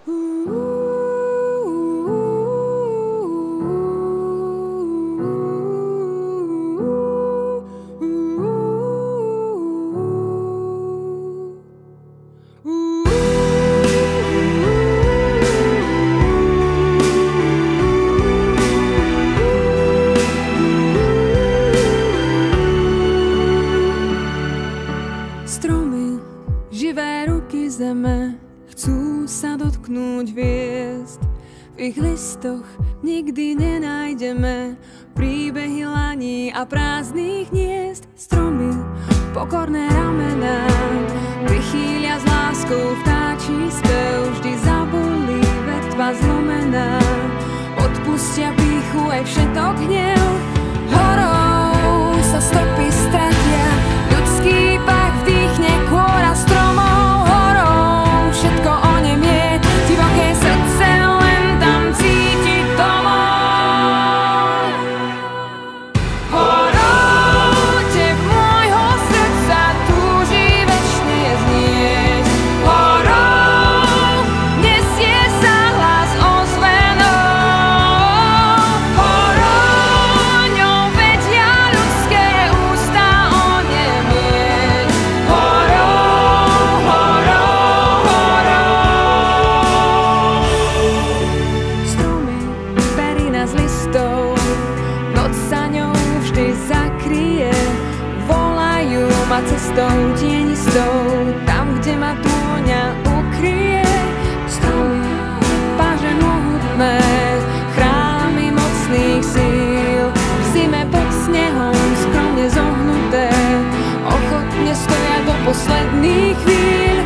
Stromy, živé ruky zeme, chcú sa dotknúť hviezd. V ich listoch nikdy nenájdeme príbehy laní a prázdnych hniezd. Stromy, pokorné ramená, prichýlia s láskou vtáčí spev. Vždy zabolí vetva zlomená, odpustia pýchu aj všetok hnev. Horou sa stopy stratia, ľudský pach vdýchne kôra stromov. Horou všetko onemie, divoké srdce len tam cíti domov. Horou teb môjho srdca túži večne znieť. Horou nesie sa hlas ozvenou. Horou ňou vedia ľudské ústa onemieť. Horou, horou, horou. Stromy, perina z listov, noc sa ňou vždy zakrie. Volajú ma cestou tienistou, tam, kde ma tôňa ukrie. Stromy, páže mohutné, chrámy mocných síl, v zime pod snehom skromne zohnuté, ochotne stoja do posledných chvíľ.